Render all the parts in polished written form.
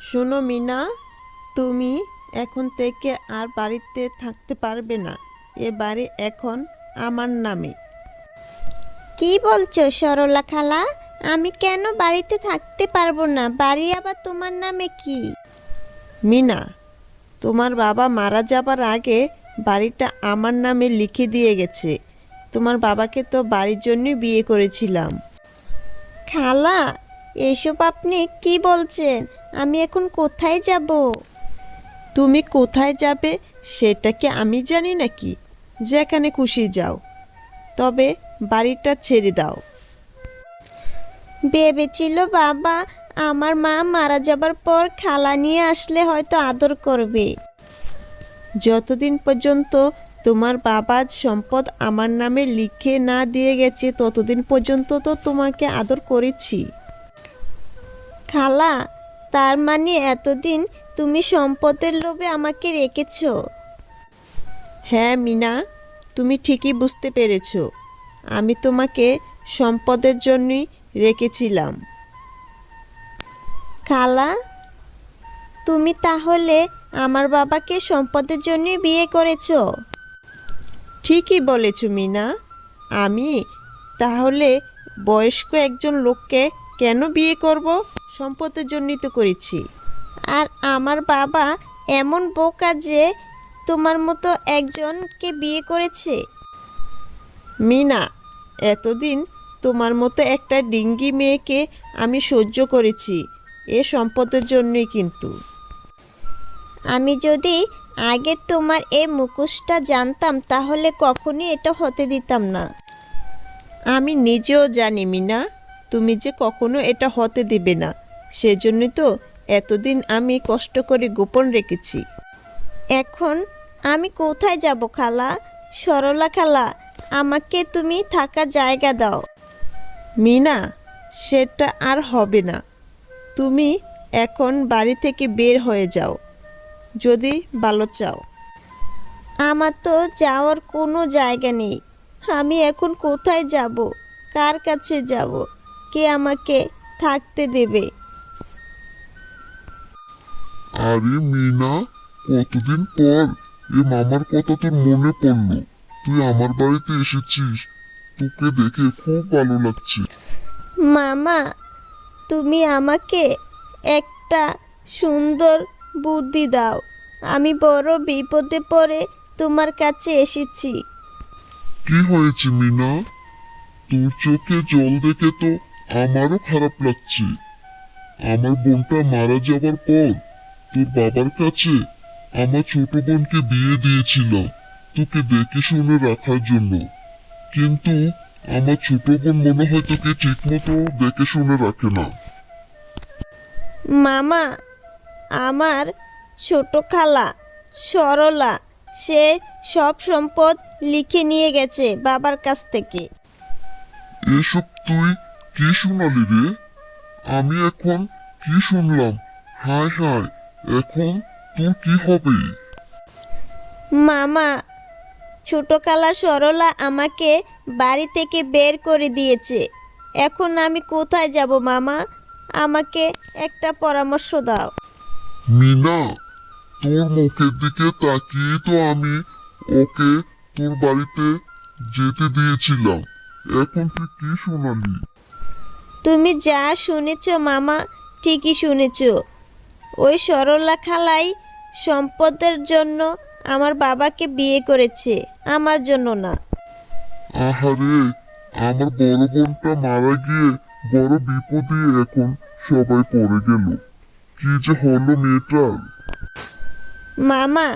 শোনো মিনা, তুমি এখন থেকে আর বাড়িতে থাকতে পারবে না। এ বাড়ি এখন আমার নামে। কি বলছো সরলা খালা? আমি কেন বাড়িতে থাকতে পারবো না? বাড়ি আবার তোমার নামে কি? মিনা, তোমার বাবা মারা যাবার আগে বাড়িটা আমার নামে লিখে দিয়ে গেছে। তোমার বাবাকে তো বাড়ির জন্যই বিয়ে করেছিলাম। খালা, এসব আপনি কি বলছেন? আমি এখন কোথায় যাব? তুমি কোথায় যাবে সেটা কি আমি জানি নাকি? যেখানে খুশি যাও, তবে বাড়িটা ছেড়ে দাও। ভেবেছিল বাবা আমার মা মারা যাবার পর খালা নিয়ে আসলে হয়তো আদর করবে। যতদিন পর্যন্ত তোমার বাবার সম্পদ আমার নামে লিখে না দিয়ে গেছে ততদিন পর্যন্ত তো তোমাকে আদর করেছি। খালা, তার মানে এতদিন তুমি সম্পদের লোভে আমাকে রেখেছো? হ্যাঁ মিনা, তুমি ঠিকই বুঝতে পেরেছো। আমি তোমাকে সম্পদের জন্যই রেখেছিলাম। খালা, তুমি তাহলে আমার বাবাকে সম্পদের জন্যই বিয়ে করেছো? ঠিকই বলেছ মিনা। আমি তাহলে বয়স্ক একজন লোককে কেন বিয়ে করব? সম্পদের জন্যই তো করেছি। আর আমার বাবা এমন বোকা যে তোমার মতো একজনকে বিয়ে করেছে? মিনা, এতদিন তোমার মতো একটা ডিঙ্গি মেয়েকে আমি সহ্য করেছি এ সম্পদের জন্যই। কিন্তু আমি যদি আগে তোমার এই মুখোশটা জানতাম তাহলে কখনই এটা হতে দিতাম না। আমি নিজেও জানি মিনা, তুমি যে কখনো এটা হতে দিবে না। সেজন্যই তো এতদিন আমি কষ্ট করে গোপন রেখেছি। এখন আমি কোথায় যাব খালা? সরলা খালা, আমাকে তুমি থাকার জায়গা দাও। মিনা, সেটা আর হবে না। তুমি এখন বাড়ি থেকে বের হয়ে যাও, যদি ভালো চাও। আমার তো যাওয়ার কোনো জায়গা নেই। আমি এখন কোথায় যাব? কার কাছে যাব? কে আমাকে থাকতে দেবে? আরে মিনা, কতদিন পর এ মামার কথা তোর মনে পড়লো। তুই আমার বাড়িতে এসেছিস, তোকে দেখে খুব ভালো লাগছে। মামা, তুমি আমাকে একটা সুন্দর বুদ্ধি দাও। আমি বড় বিপদে পড়ে তোমার কাছে এসেছি। কি হয়েছে মিনা? তোর চোখে জল দেখে তো আমারও খারাপ লাগছে। আমার বোনটা মারা যাবার পর তোর বাবার কাছে আমার ছোট বোনকে বিয়ে দিয়েছিলাম তোকে দেখে শুনে রাখার জন্য। কিন্তু আমার ছোট বোন মনে হয় তোকে ঠিক মতো দেখে শুনে রাখে না। মামা, আমার ছোট খালা সরলা, সে সব সম্পদ লিখে নিয়ে গেছে বাবার কাছ থেকে। এসব তুই কি শোনালি রে? আমি এখন কি শুনলাম? হায় হায়, এখন তোর কি হবে? মামা, ছোট খালা সরলা আমাকে বাড়ি থেকে বের করে দিয়েছে। এখন আমি কোথায় যাব মামা? আমাকে একটা পরামর্শ দাও। মিনা, তোর মুখের দিকে তাকিয়ে তো আমি ওকে তোর বাড়িতে যেতে দিয়েছিলাম। এখন তুই কি শোনালি? তুমি যা শুনেছ মামা, ঠিকই শুনেছ। ওই সরলা খালাই সম্পদের জন্য আমার বাবাকে বিয়ে করেছে, আমার জন্য না। আহারে, আমার বড় বোনটা মারা গিয়ে বড় বিপদে এখন সবাই পড়ে গেল। কি যে হলো মেয়েটার। মামা,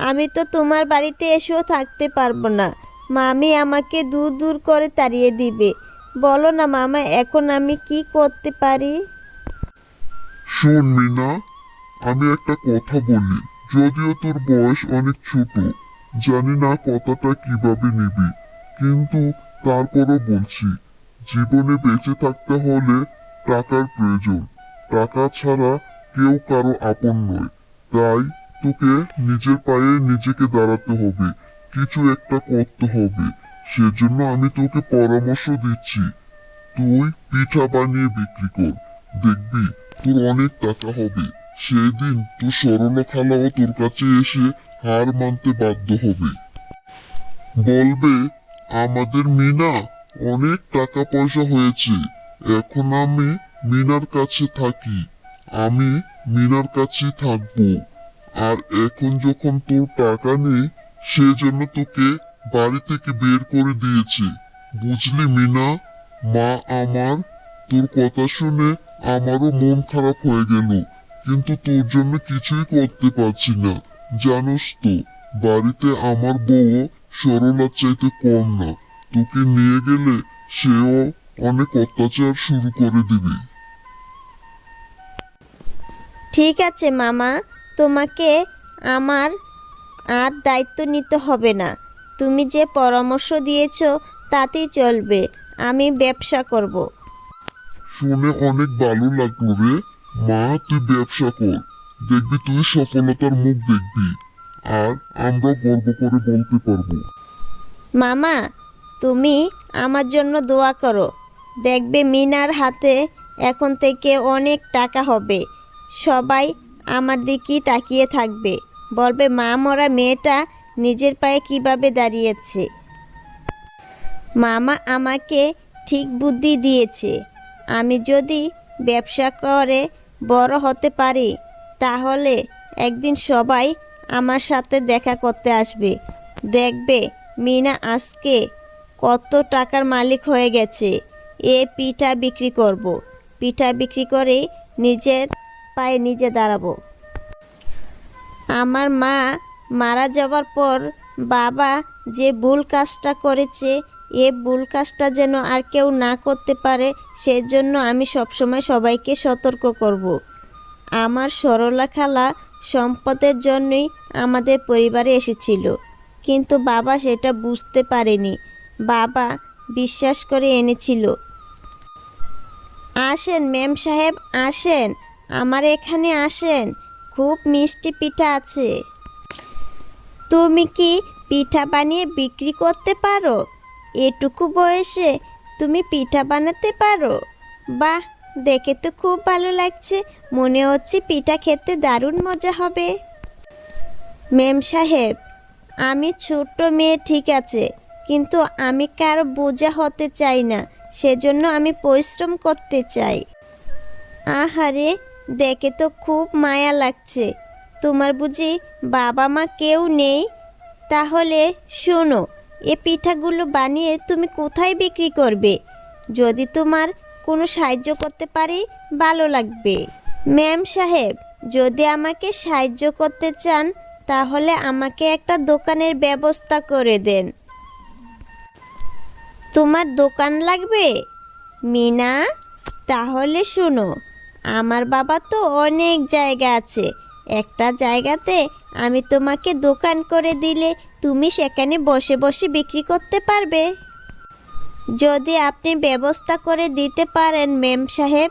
আমি তো তোমার বাড়িতে এসেও থাকতে পারবো না। মামি আমাকে দূর দূর করে তাড়িয়ে দিবে। বলো না মামা, এখন আমি কি করতে পারি? শোন মিনা, আমি একটা কথা বলি। যদিও তোর বয়স অনেক ছোট, জানি না কথাটা কিভাবে নিবি, কিন্তু তারপরও বলছি, জীবনে বেঁচে থাকতে হলে টাকার প্রয়োজন। টাকা ছাড়া কেউ কারো আপন নয়। তাই তোকে নিজের পায়ে নিজেকে দাঁড়াতে হবে, কিছু একটা করতে হবে। সেজন্য আমি তোকে পরামর্শ দিচ্ছি, তুই পিঠা বানিয়ে বিক্রি কর। দেখবি তোর অনেক টাকা হবে। সেই দিন তোর সরলা খালাও তোর কাছে এসে হার মানতে বাধ্য হবে। বলবে, আমাদের মিনা অনেক টাকা পয়সা হয়েছে, এখন আমি মিনার কাছে থাকি, আমি মিনার কাছেই থাকবো। আর এখন যখন তোর টাকা নেই, সেজন্য তোকে বাড়ি থেকে বের করে দিয়েছে। বুঝলি মিনা? মা আমার, তোর কথা শুনে আমারও মন খারাপ হয়ে গেল, কিন্তু তোর জন্য কিছুই করতে পারছি না। জানোস তো, বাড়িতে আমার বউ সরলার চাইতে কম না। তোকে নিয়ে গেলে সেও অনেক অত্যাচার শুরু করে দিবে। ঠিক আছে মামা, তোমাকে আমার আর দায়িত্ব নিতে হবে না। তুমি যে পরামর্শ দিয়েছো তাতেই চলবে। আমি ব্যবসা করব। শুনে অনেক ভালো লাগলো রে। মা, তুই ব্যবসা কর, দেখবি তুই সফলতার মুখ দেখবি, আর আমরা গর্ব করে বলতে পারবো। মামা, তুমি আমার জন্য দোয়া করো। দেখবে মিনার হাতে এখন থেকে অনেক টাকা হবে। সবাই আমার দিকেই তাকিয়ে থাকবে, বলবে মা মরা মেয়েটা নিজের পায়ে কিভাবে দাঁড়িয়েছে। মামা আমাকে ঠিক বুদ্ধি দিয়েছে। আমি যদি ব্যবসা করে বড় হতে পারি, তাহলে একদিন সবাই আমার সাথে দেখা করতে আসবে। দেখবে মিনা আজকে কত টাকার মালিক হয়ে গেছে। পিঠা বিক্রি করব। পিঠা বিক্রি করে নিজের পায়ে নিজে দাঁড়াবো। আমার মা মারা যাওয়ার পর বাবা যে ভুল কাজটা করেছে, ভুল কাজটা যেন আর কেউ না করতে পারে, সেজন্য আমি সবসময় সবাইকে সতর্ক করব। আমার সরলা খালা সম্পদের জন্যই আমাদের পরিবারে এসেছিল, কিন্তু বাবা সেটা বুঝতে পারেনি। বাবা বিশ্বাস করে এনেছিল। আসেন মেম সাহেব, আসেন, আমার এখানে আসেন, খুব মিষ্টি পিঠা আছে। তুমি কি পিঠা বানিয়ে বিক্রি করতে পারো? এটুকু বয়সে তুমি পিঠা বানাতে পারো? বাহ, দেখে তো খুব ভালো লাগছে। মনে হচ্ছে পিঠা খেতে দারুণ মজা হবে। মেম সাহেব, আমি ছোট্ট মেয়ে ঠিক আছে, কিন্তু আমি কারো বোঝা হতে চাই না, সেজন্য আমি পরিশ্রম করতে চাই। আহারে, দেখে তো খুব মায়া লাগছে। তোমার বুঝি বাবা মা কেউ নেই? তাহলে শোনো, পিঠাগুলো বানিয়ে তুমি কোথায় বিক্রি করবে? যদি তোমার কোনো সাহায্য করতে পারি ভালো লাগবে। ম্যাম সাহেব, যদি আমাকে সাহায্য করতে চান, তাহলে আমাকে একটা দোকানের ব্যবস্থা করে দেন। তোমার দোকান লাগবে মিনা? তাহলে শোনো, আমার বাবা তো অনেক জায়গা আছে। একটা জায়গাতে আমি তোমাকে দোকান করে দিলে তুমি সেখানে বসে বসে বিক্রি করতে পারবে। যদি আপনি ব্যবস্থা করে দিতে পারেন মেম সাহেব,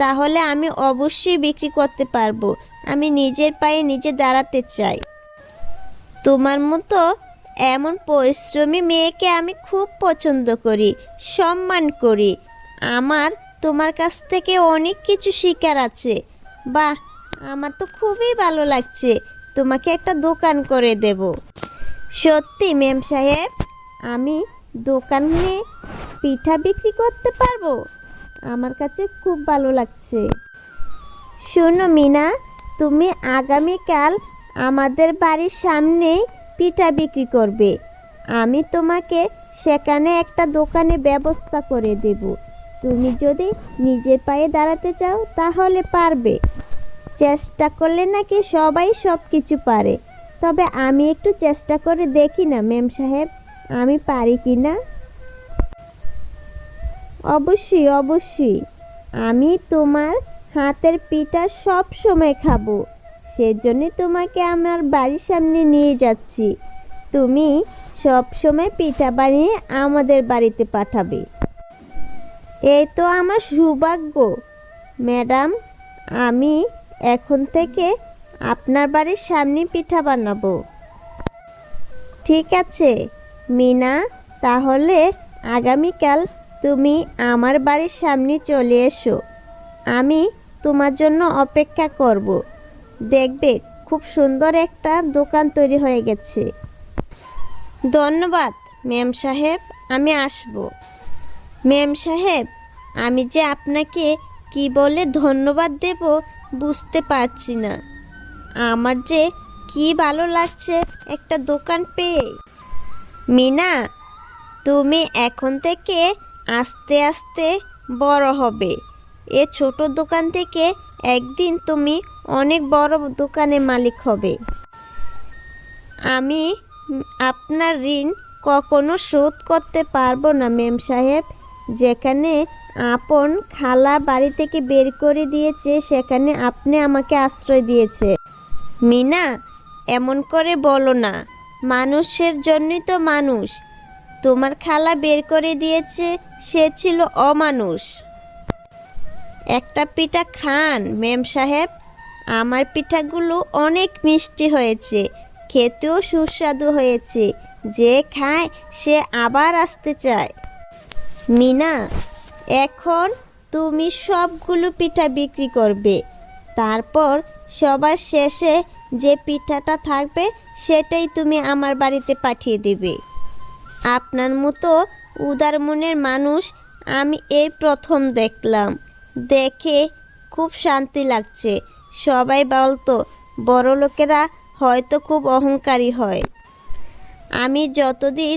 তাহলে আমি অবশ্যই বিক্রি করতে পারবো। আমি নিজের পায়ে নিজে দাঁড়াতে চাই। তোমার মতো এমন পরিশ্রমী মেয়েকে আমি খুব পছন্দ করি, সম্মান করি। আমার তোমার কাছ থেকে অনেক কিছু শেখার আছে। বাহ, আমার তো খুবই ভালো লাগছে। তোমাকে একটা দোকান করে দেব। সত্যি মেম সাহেব, আমি দোকানে পিঠা বিক্রি করতে পারবো? আমার কাছে খুব ভালো লাগছে। শোনো মিনা, তুমি আগামীকাল আমাদের বাড়ির সামনেই পিঠা বিক্রি করবে। আমি তোমাকে সেখানে একটা দোকানে ব্যবস্থা করে দেব। তুমি যদি নিজের পায়ে দাঁড়াতে চাও তাহলে পারবে। চেষ্টা করলে নাকি সবাই সব কিছু পারে। তবে আমি একটু চেষ্টা করে দেখি না মেম সাহেব, আমি পারি কি না। অবশ্যই অবশ্যই, আমি তোমার হাতের পিঠা সব সময় খাবো। সেজন্যই তোমাকে আমার বাড়ির সামনে নিয়ে যাচ্ছি। তুমি সব সময় পিঠা বানিয়ে আমাদের বাড়িতে পাঠাবে। এই তো আমার সৌভাগ্য ম্যাডাম। আমি এখন থেকে আপনার বাড়ির সামনে পিঠা বানাবো। ঠিক আছে মিনা, তাহলে আগামীকাল তুমি আমার বাড়ির সামনে চলে এসো। আমি তোমার জন্য অপেক্ষা করব। দেখবে খুব সুন্দর একটা দোকান তৈরি হয়ে গেছে। ধন্যবাদ মেম সাহেব, আমি আসব। মেম সাহেব, আমি যে আপনাকে কি বলে ধন্যবাদ দেব বুঝতে পারছি না। আমার যে কি ভালো লাগছে একটা দোকান পেয়ে। মিনা, তুমি এখন থেকে আস্তে আস্তে বড় হবে। এ ছোট দোকান থেকে একদিন তুমি অনেক বড় দোকানের মালিক হবে। আমি আপনার ঋণ কখনো শোধ করতে পারবো না মেম সাহেব। যেখানে আপন খালা বাড়ি থেকে বের করে দিয়েছে সেখানে আপনি আমাকে আশ্রয় দিয়েছে। মিনা, এমন করে বলো না, মানুষের জন্যই তো মানুষ। তোমার খালা বের করে দিয়েছে, সে ছিল অমানুষ। একটা পিঠা খান মেম সাহেব, আমার পিঠাগুলো অনেক মিষ্টি হয়েছে, খেতেও সুস্বাদু হয়েছে। যে খায় সে আবার আসতে চায়। মিনা, এখন তুমি সবগুলো পিঠা বিক্রি করবে, তারপর সবার শেষে যে পিঠাটা থাকবে সেটাই তুমি আমার বাড়িতে পাঠিয়ে দেবে। আপনার মতো উদার মনের মানুষ আমি এই প্রথম দেখলাম। দেখে খুব শান্তি লাগছে। সবাই বলতো বড় লোকেরা হয়তো খুব অহংকারী হয়। আমি যতদিন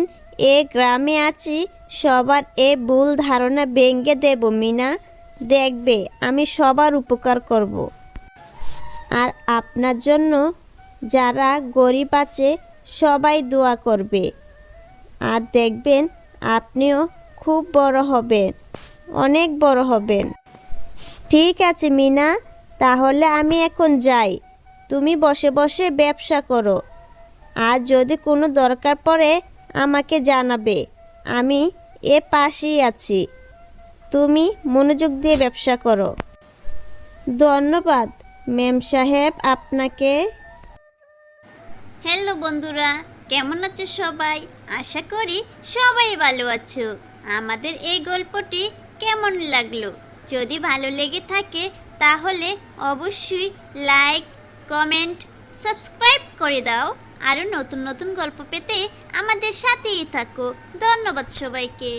এ গ্রামে আছি সবার এ ভুল ধারণা ভেঙে দেব মিনা। দেখবে আমি সবার উপকার করব। আর আপনার জন্য যারা গরিব আছে সবাই দোয়া করবে। আর দেখবেন আপনিও খুব বড় হবেন, অনেক বড় হবেন। ঠিক আছে মিনা, তাহলে আমি এখন যাই। তুমি বসে বসে ব্যবসা করো। আর যদি কোনো দরকার পড়ে আমাকে জানাবে, আমি এ পাশেই আছি। তুমি মনোযোগ দিয়ে ব্যবসা করো। ধন্যবাদ মেম সাহেব আপনাকে। হ্যালো বন্ধুরা, কেমন আছো সবাই? আশা করি সবাই ভালো আছো। আমাদের এই গল্পটি কেমন লাগলো? যদি ভালো লেগে থাকে তাহলে অবশ্যই লাইক, কমেন্ট, সাবস্ক্রাইব করে দাও। আরও নতুন নতুন গল্প পেতে আমাদের সাথেই থাকো। ধন্যবাদ সবাইকে।